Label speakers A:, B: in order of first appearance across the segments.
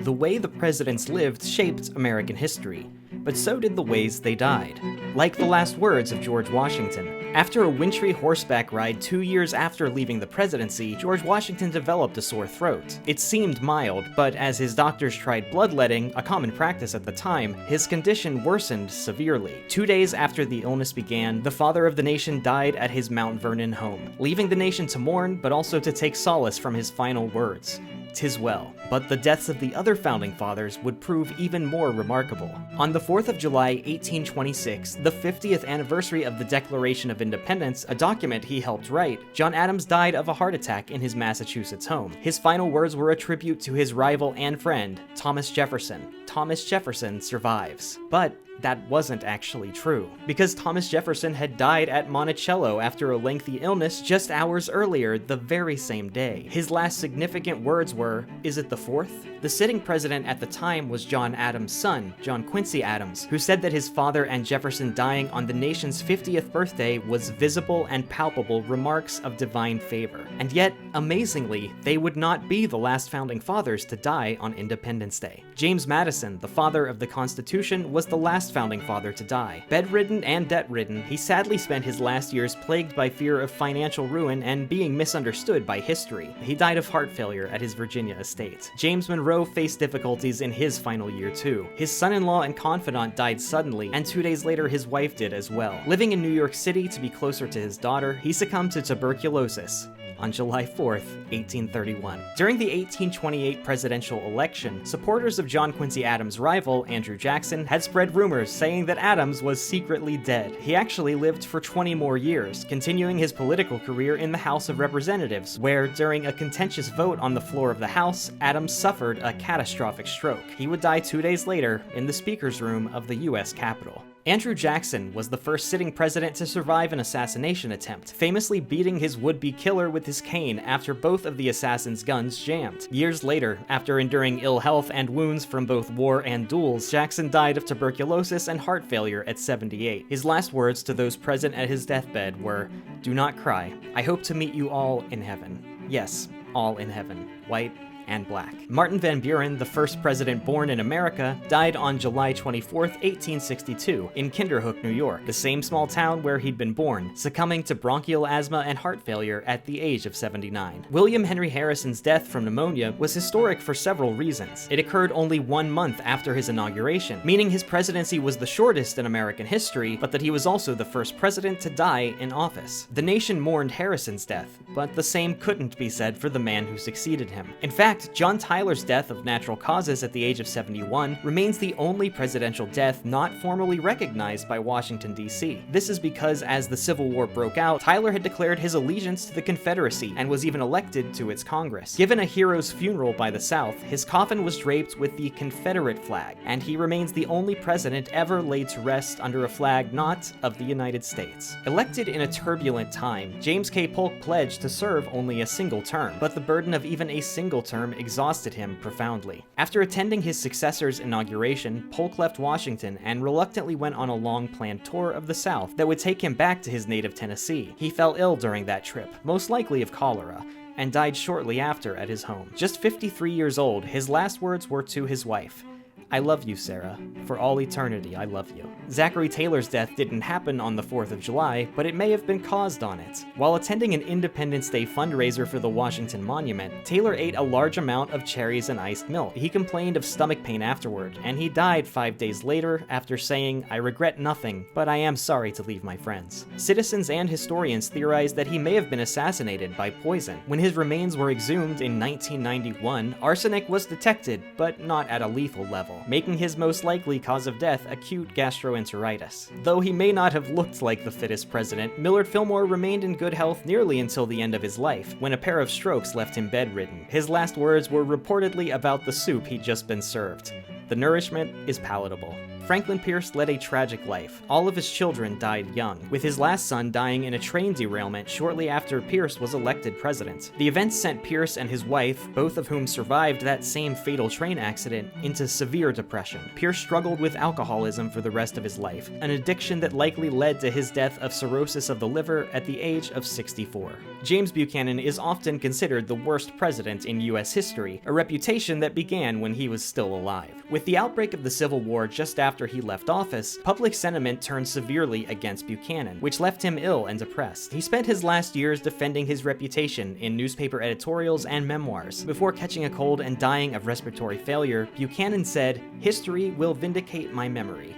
A: The way the presidents lived shaped American history, but so did the ways they died. Like the last words of George Washington. After a wintry horseback ride 2 years after leaving the presidency, George Washington developed a sore throat. It seemed mild, but as his doctors tried bloodletting, a common practice at the time, his condition worsened severely. 2 days after the illness began, the father of the nation died at his Mount Vernon home, leaving the nation to mourn, but also to take solace from his final words. "'Tis well." But the deaths of the other founding fathers would prove even more remarkable. On the 4th of July, 1826, the 50th anniversary of the Declaration of Independence, a document he helped write, John Adams died of a heart attack in his Massachusetts home. His final words were a tribute to his rival and friend, Thomas Jefferson. Thomas Jefferson survives. But that wasn't actually true, because Thomas Jefferson had died at Monticello after a lengthy illness just hours earlier the very same day. His last significant words were, "Is it the 4th?" The sitting president at the time was John Adams' son, John Quincy Adams, who said that his father and Jefferson dying on the nation's 50th birthday was visible and palpable remarks of divine favor. And yet, amazingly, they would not be the last founding fathers to die on Independence Day. James Madison, the father of the Constitution, was the last founding father to die. Bedridden and debt-ridden, he sadly spent his last years plagued by fear of financial ruin and being misunderstood by history. He died of heart failure at his Virginia estate. James Monroe faced difficulties in his final year too. His son-in-law and confidant died suddenly, and 2 days later his wife did as well. Living in New York City to be closer to his daughter, he succumbed to tuberculosis on July 4th, 1831. During the 1828 presidential election, supporters of John Quincy Adams' rival, Andrew Jackson, had spread rumors saying that Adams was secretly dead. He actually lived for 20 more years, continuing his political career in the House of Representatives, where, during a contentious vote on the floor of the House, Adams suffered a catastrophic stroke. He would die 2 days later in the speaker's room of the U.S. Capitol. Andrew Jackson was the first sitting president to survive an assassination attempt, famously beating his would-be killer with his cane after both of the assassin's guns jammed. Years later, after enduring ill health and wounds from both war and duels, Jackson died of tuberculosis and heart failure at 78. His last words to those present at his deathbed were, "Do not cry. I hope to meet you all in heaven." Yes, all in heaven. White and black. Martin Van Buren, the first president born in America, died on July 24th, 1862, in Kinderhook, New York, the same small town where he'd been born, succumbing to bronchial asthma and heart failure at the age of 79. William Henry Harrison's death from pneumonia was historic for several reasons. It occurred only 1 month after his inauguration, meaning his presidency was the shortest in American history, but that he was also the first president to die in office. The nation mourned Harrison's death, but the same couldn't be said for the man who succeeded him. In fact, John Tyler's death of natural causes at the age of 71 remains the only presidential death not formally recognized by Washington, D.C. This is because as the Civil War broke out, Tyler had declared his allegiance to the Confederacy and was even elected to its Congress. Given a hero's funeral by the South, his coffin was draped with the Confederate flag, and he remains the only president ever laid to rest under a flag not of the United States. Elected in a turbulent time, James K. Polk pledged to serve only a single term, but the burden of even a single term exhausted him profoundly. After attending his successor's inauguration, Polk left Washington and reluctantly went on a long-planned tour of the South that would take him back to his native Tennessee. He fell ill during that trip, most likely of cholera, and died shortly after at his home. Just 53 years old, his last words were to his wife, "I love you, Sarah. For all eternity, I love you." Zachary Taylor's death didn't happen on the 4th of July, but it may have been caused on it. While attending an Independence Day fundraiser for the Washington Monument, Taylor ate a large amount of cherries and iced milk. He complained of stomach pain afterward, and he died 5 days later after saying, "I regret nothing, but I am sorry to leave my friends." Citizens and historians theorize that he may have been assassinated by poison. When his remains were exhumed in 1991, arsenic was detected, but not at a lethal level, making his most likely cause of death acute gastroenteritis. Though he may not have looked like the fittest president, Millard Fillmore remained in good health nearly until the end of his life, when a pair of strokes left him bedridden. His last words were reportedly about the soup he'd just been served. "The nourishment is palatable." Franklin Pierce led a tragic life. All of his children died young, with his last son dying in a train derailment shortly after Pierce was elected president. The events sent Pierce and his wife, both of whom survived that same fatal train accident, into severe depression. Pierce struggled with alcoholism for the rest of his life, an addiction that likely led to his death of cirrhosis of the liver at the age of 64. James Buchanan is often considered the worst president in U.S. history, a reputation that began when he was still alive. With the outbreak of the Civil War just after he left office, public sentiment turned severely against Buchanan, which left him ill and depressed. He spent his last years defending his reputation in newspaper editorials and memoirs. Before catching a cold and dying of respiratory failure, Buchanan said, "History will vindicate my memory."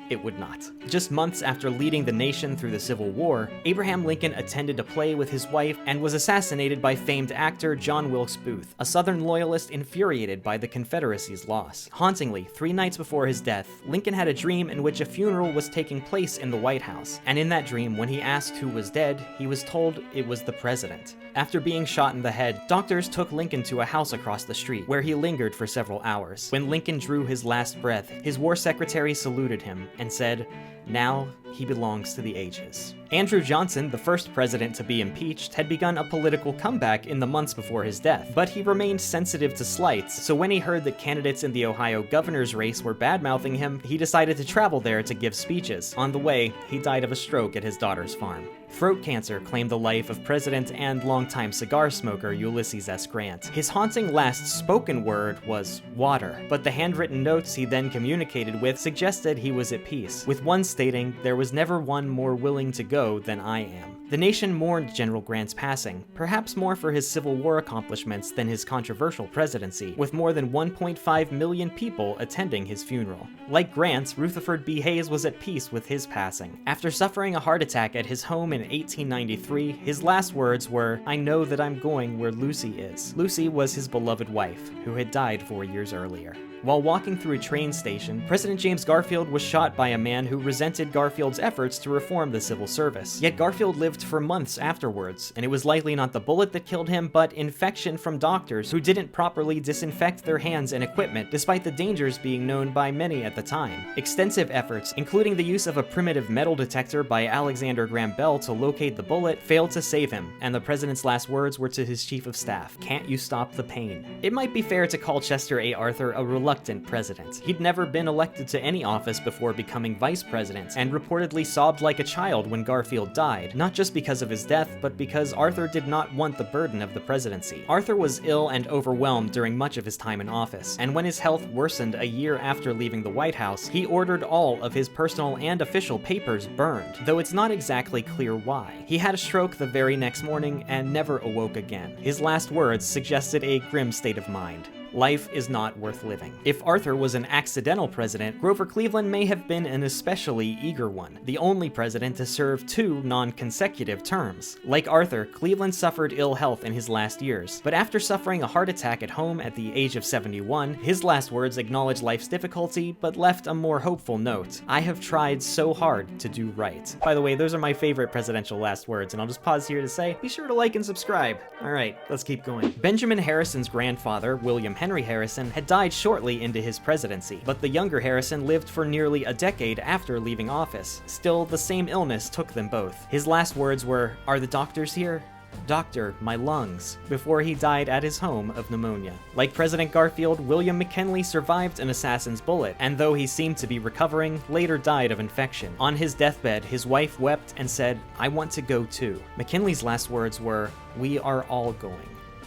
A: It would not. Just months after leading the nation through the Civil War, Abraham Lincoln attended a play with his wife and was assassinated by famed actor John Wilkes Booth, a Southern loyalist infuriated by the Confederacy's loss. Hauntingly, 3 nights before his death, Lincoln had a dream in which a funeral was taking place in the White House, and in that dream, when he asked who was dead, he was told it was the president. After being shot in the head, doctors took Lincoln to a house across the street, where he lingered for several hours. When Lincoln drew his last breath, his war secretary saluted him and said, "Now he belongs to the ages." Andrew Johnson, the first president to be impeached, had begun a political comeback in the months before his death, but he remained sensitive to slights, so when he heard that candidates in the Ohio governor's race were bad-mouthing him, he decided to travel there to give speeches. On the way, he died of a stroke at his daughter's farm. Throat cancer claimed the life of President and longtime cigar smoker Ulysses S. Grant. His haunting last spoken word was water, but the handwritten notes he then communicated with suggested he was at peace, with one stating, "There was never one more willing to go than I am." The nation mourned General Grant's passing, perhaps more for his Civil War accomplishments than his controversial presidency, with more than 1.5 million people attending his funeral. Like Grant, Rutherford B. Hayes was at peace with his passing. After suffering a heart attack at his home in 1893, his last words were, "I know that I'm going where Lucy is." Lucy was his beloved wife, who had died 4 years earlier. While walking through a train station, President James Garfield was shot by a man who resented Garfield's efforts to reform the civil service. Yet Garfield lived for months afterwards, and it was likely not the bullet that killed him, but infection from doctors who didn't properly disinfect their hands and equipment, despite the dangers being known by many at the time. Extensive efforts, including the use of a primitive metal detector by Alexander Graham Bell to locate the bullet, failed to save him, and the president's last words were to his chief of staff, "Can't you stop the pain?" It might be fair to call Chester A. Arthur a reluctant president. He'd never been elected to any office before becoming vice president, and reportedly sobbed like a child when Garfield died, not just because of his death, but because Arthur did not want the burden of the presidency. Arthur was ill and overwhelmed during much of his time in office, and when his health worsened a year after leaving the White House, he ordered all of his personal and official papers burned, though it's not exactly clear why. He had a stroke the very next morning and never awoke again. His last words suggested a grim state of mind. Life is not worth living. If Arthur was an accidental president, Grover Cleveland may have been an especially eager one, the only president to serve 2 non-consecutive terms. Like Arthur, Cleveland suffered ill health in his last years, but after suffering a heart attack at home at the age of 71, his last words acknowledged life's difficulty, but left a more hopeful note. "I have tried so hard to do right." By the way, those are my favorite presidential last words, and I'll just pause here to say, be sure to like and subscribe. Alright, let's keep going. Benjamin Harrison's grandfather, William Henry Harrison, had died shortly into his presidency, but the younger Harrison lived for nearly a decade after leaving office. Still, the same illness took them both. His last words were, "Are the doctors here? Doctor, my lungs," before he died at his home of pneumonia. Like President Garfield, William McKinley survived an assassin's bullet, and though he seemed to be recovering, later died of infection. On his deathbed, his wife wept and said, "I want to go too." McKinley's last words were, "We are all going.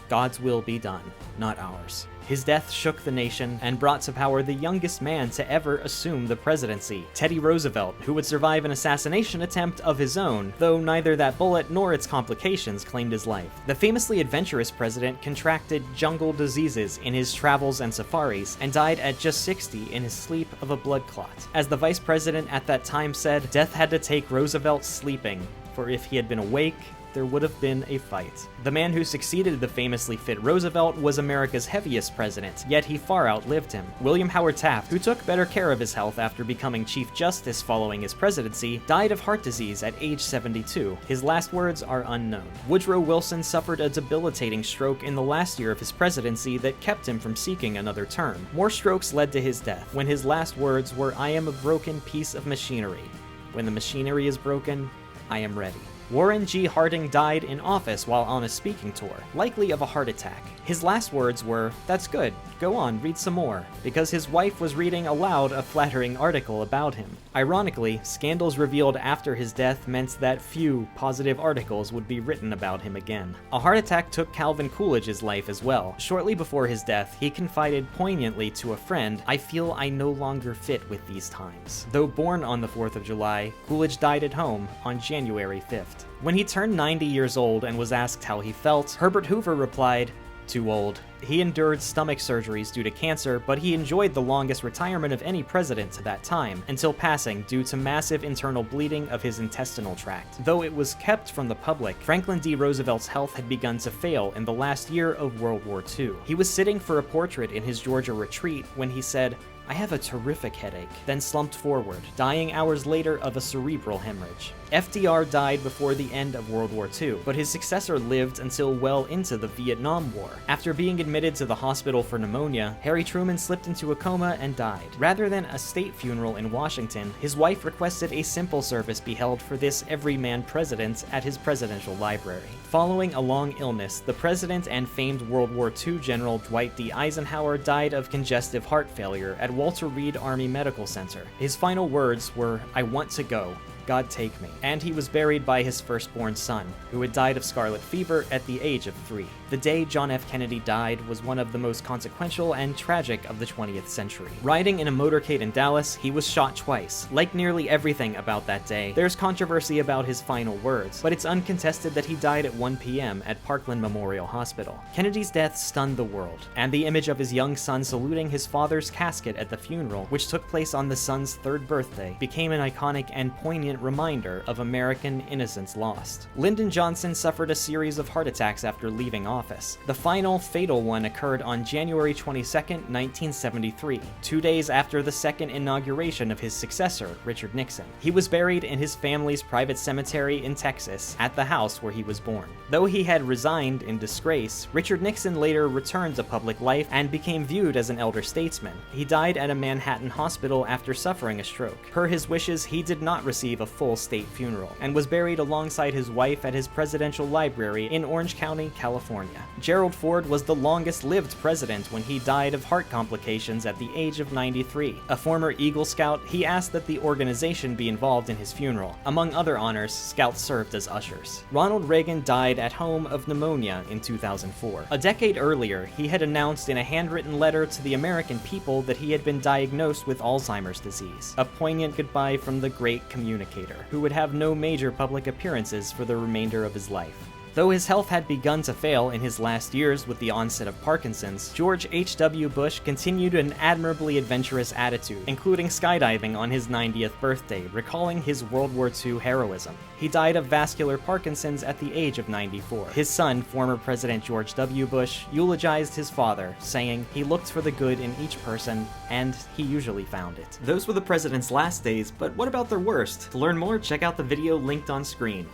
A: God's will be done, not ours." His death shook the nation and brought to power the youngest man to ever assume the presidency, Teddy Roosevelt, who would survive an assassination attempt of his own, though neither that bullet nor its complications claimed his life. The famously adventurous president contracted jungle diseases in his travels and safaris, and died at just 60 in his sleep of a blood clot. As the vice president at that time said, death had to take Roosevelt sleeping, for if he had been awake, there would have been a fight. The man who succeeded the famously fit Roosevelt was America's heaviest president, yet he far outlived him. William Howard Taft, who took better care of his health after becoming Chief Justice following his presidency, died of heart disease at age 72. His last words are unknown. Woodrow Wilson suffered a debilitating stroke in the last year of his presidency that kept him from seeking another term. More strokes led to his death, when his last words were, "I am a broken piece of machinery. When the machinery is broken, I am ready." Warren G. Harding died in office while on a speaking tour, likely of a heart attack. His last words were, "That's good, go on, read some more," because his wife was reading aloud a flattering article about him. Ironically, scandals revealed after his death meant that few positive articles would be written about him again. A heart attack took Calvin Coolidge's life as well. Shortly before his death, he confided poignantly to a friend, "I feel I no longer fit with these times." Though born on the 4th of July, Coolidge died at home on January 5th. When he turned 90 years old and was asked how he felt, Herbert Hoover replied, "Too old." He endured stomach surgeries due to cancer, but he enjoyed the longest retirement of any president to that time, until passing due to massive internal bleeding of his intestinal tract. Though it was kept from the public, Franklin D. Roosevelt's health had begun to fail in the last year of World War II. He was sitting for a portrait in his Georgia retreat when he said, "I have a terrific headache," then slumped forward, dying hours later of a cerebral hemorrhage. FDR died before the end of World War II, but his successor lived until well into the Vietnam War. After being admitted to the hospital for pneumonia, Harry Truman slipped into a coma and died. Rather than a state funeral in Washington, his wife requested a simple service be held for this everyman president at his presidential library. Following a long illness, the president and famed World War II General Dwight D. Eisenhower died of congestive heart failure at Walter Reed Army Medical Center. His final words were, "I want to go. God take me." And he was buried by his firstborn son, who had died of scarlet fever at the age of 3. The day John F. Kennedy died was one of the most consequential and tragic of the 20th century. Riding in a motorcade in Dallas, he was shot twice. Like nearly everything about that day, there's controversy about his final words, but it's uncontested that he died at 1 p.m. at Parkland Memorial Hospital. Kennedy's death stunned the world, and the image of his young son saluting his father's casket at the funeral, which took place on the son's 3rd birthday, became an iconic and poignant reminder of American innocence lost. Lyndon Johnson suffered a series of heart attacks after leaving office. The final, fatal one occurred on January 22, 1973, 2 days after the second inauguration of his successor, Richard Nixon. He was buried in his family's private cemetery in Texas, at the house where he was born. Though he had resigned in disgrace, Richard Nixon later returned to public life and became viewed as an elder statesman. He died at a Manhattan hospital after suffering a stroke. Per his wishes, he did not receive a full state funeral, and was buried alongside his wife at his presidential library in Orange County, California. Gerald Ford was the longest-lived president when he died of heart complications at the age of 93. A former Eagle Scout, he asked that the organization be involved in his funeral. Among other honors, Scouts served as ushers. Ronald Reagan died at home of pneumonia in 2004. A decade earlier, he had announced in a handwritten letter to the American people that he had been diagnosed with Alzheimer's disease, a poignant goodbye from the great communicator, who would have no major public appearances for the remainder of his life. Though his health had begun to fail in his last years with the onset of Parkinson's, George H.W. Bush continued an admirably adventurous attitude, including skydiving on his 90th birthday, recalling his World War II heroism. He died of vascular Parkinson's at the age of 94. His son, former President George W. Bush, eulogized his father, saying, "He looked for the good in each person, and he usually found it." Those were the president's last days, but what about their worst? To learn more, check out the video linked on screen.